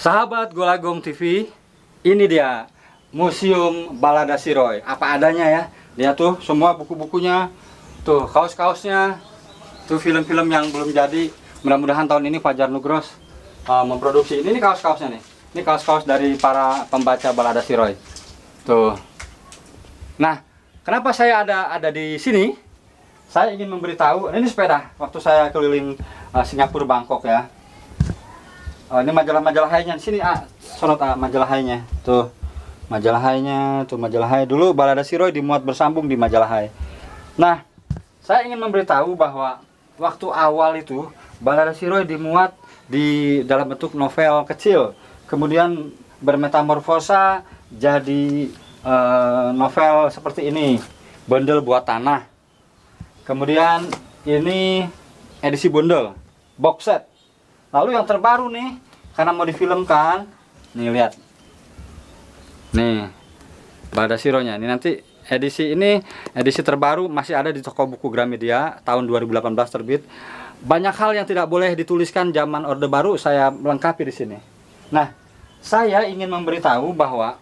Sahabat Golagong TV, ini dia Museum Balada Siroy. Apa adanya ya. Lihat tuh semua buku-bukunya, tuh kaos-kaosnya, tuh film-film yang belum jadi. Mudah-mudahan tahun ini Fajar Nugros memproduksi. Ini kaos-kaosnya nih. Ini kaos-kaos dari para pembaca Balada Siroy. Tuh. Nah, kenapa saya ada di sini? Saya ingin memberitahu, ini sepeda waktu saya keliling Singapura, Bangkok ya. Ini majalah-majalah Hai-nya di sini, sorot majalah Hai-nya. Tuh. Majalah Hai-nya, tuh majalah Hai. Dulu Balada Siroy dimuat bersambung di majalah Hai. Nah, saya ingin memberitahu bahwa waktu awal itu Balada Siroy dimuat di dalam bentuk novel kecil, kemudian bermetamorfosa jadi novel seperti ini, bundle buat tanah. Kemudian ini edisi bundle, box set. Lalu yang terbaru nih, karena mau difilmkan, nih lihat, nih Balada Siroy-nya. Ini nanti edisi terbaru masih ada di toko buku Gramedia, tahun 2018 terbit. Banyak hal yang tidak boleh dituliskan zaman Orde Baru saya melengkapi di sini. Nah, saya ingin memberitahu bahwa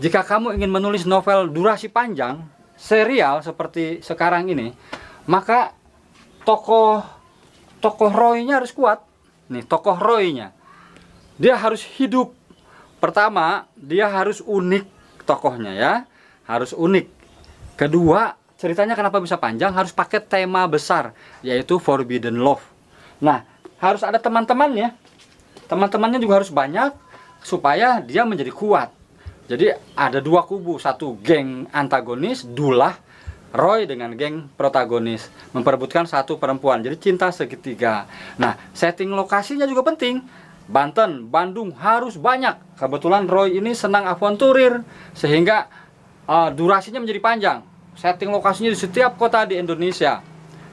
jika kamu ingin menulis novel durasi panjang, serial seperti sekarang ini, maka tokoh Roy-nya harus kuat. Nih, tokoh Roy-nya. Dia harus hidup. Pertama, dia harus unik tokohnya ya. Harus unik. Kedua, ceritanya kenapa bisa panjang? Harus pakai tema besar, yaitu Forbidden Love. Nah, harus ada teman-temannya. Teman-temannya juga harus banyak supaya dia menjadi kuat. Jadi ada dua kubu, satu geng antagonis, Dullah, Roy dengan geng protagonis, memperebutkan satu perempuan. Jadi cinta segitiga. Nah, setting lokasinya juga penting. Banten, Bandung harus banyak. Kebetulan Roy ini senang avanturir, sehingga durasinya menjadi panjang. Setting lokasinya di setiap kota di Indonesia.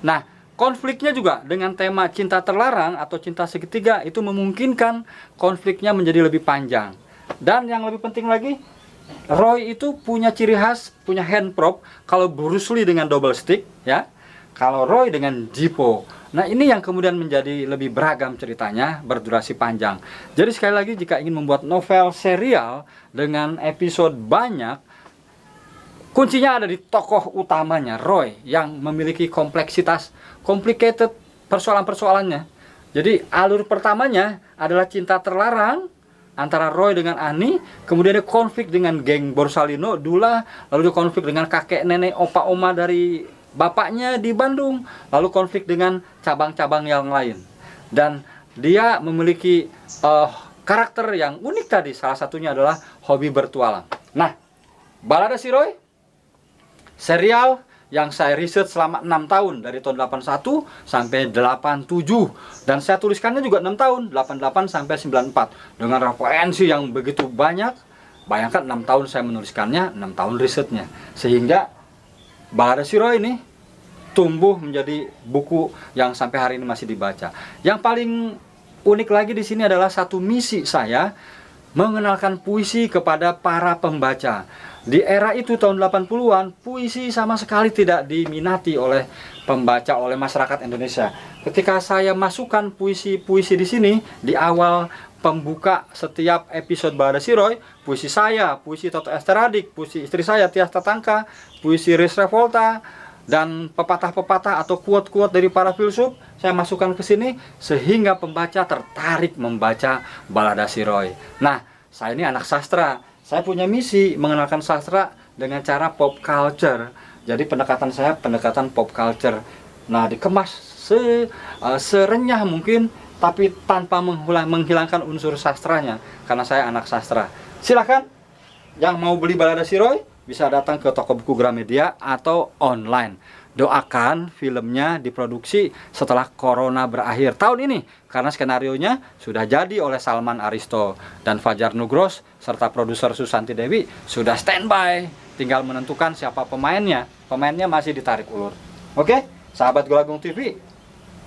Nah, konfliknya juga dengan tema cinta terlarang atau cinta segitiga itu memungkinkan konfliknya menjadi lebih panjang. Dan yang lebih penting lagi, Roy itu punya ciri khas, punya hand prop. Kalau Bruce Lee dengan double stick ya, kalau Roy dengan Jippo. Nah, ini yang kemudian menjadi lebih beragam ceritanya, berdurasi panjang. Jadi sekali lagi, jika ingin membuat novel serial dengan episode banyak, kuncinya ada di tokoh utamanya, Roy, yang memiliki kompleksitas, complicated persoalan-persoalannya. Jadi alur pertamanya adalah cinta terlarang antara Roy dengan Ani, kemudian ada konflik dengan geng Borsalino, Dullah, lalu ada konflik dengan kakek nenek opa oma dari bapaknya di Bandung, lalu konflik dengan cabang-cabang yang lain. Dan dia memiliki karakter yang unik tadi, salah satunya adalah hobi bertualang. Nah, Balada Siroy, serial yang saya riset selama 6 tahun, dari tahun 81 sampai 87, dan saya tuliskannya juga 6 tahun, 88 sampai 94, dengan referensi yang begitu banyak. Bayangkan 6 tahun saya menuliskannya, 6 tahun risetnya, sehingga Balada Siroy ini tumbuh menjadi buku yang sampai hari ini masih dibaca. Yang paling unik lagi di sini adalah satu misi saya, mengenalkan puisi kepada para pembaca. Di era itu tahun 80-an, puisi sama sekali tidak diminati oleh pembaca, oleh masyarakat Indonesia. Ketika saya masukkan puisi-puisi di sini, di awal pembuka setiap episode Balada Siroy, puisi saya, puisi Toto Esteradik, puisi istri saya Tias Tatangka, puisi Riz Revolta, dan pepatah-pepatah atau quote-quote dari para filsuf, saya masukkan ke sini sehingga pembaca tertarik membaca Balada Siroy. Nah, saya ini anak sastra. Saya punya misi mengenalkan sastra dengan cara pop culture. Jadi pendekatan saya pendekatan pop culture. Nah, dikemas serenyah mungkin, tapi tanpa menghilangkan unsur sastranya, karena saya anak sastra. Silakan yang mau beli Balada Siroy bisa datang ke toko buku Gramedia atau online. Doakan filmnya diproduksi setelah corona berakhir tahun ini, karena skenarionya sudah jadi oleh Salman Aristo dan Fajar Nugros serta produser Susanti Dewi sudah standby, tinggal menentukan siapa pemainnya. Pemainnya masih ditarik ulur. Oke, sahabat Golagong TV,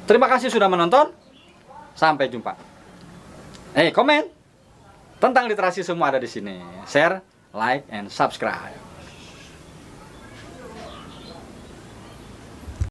terima kasih sudah menonton. Sampai jumpa. Komen tentang literasi semua ada di sini. Share, like, and subscribe.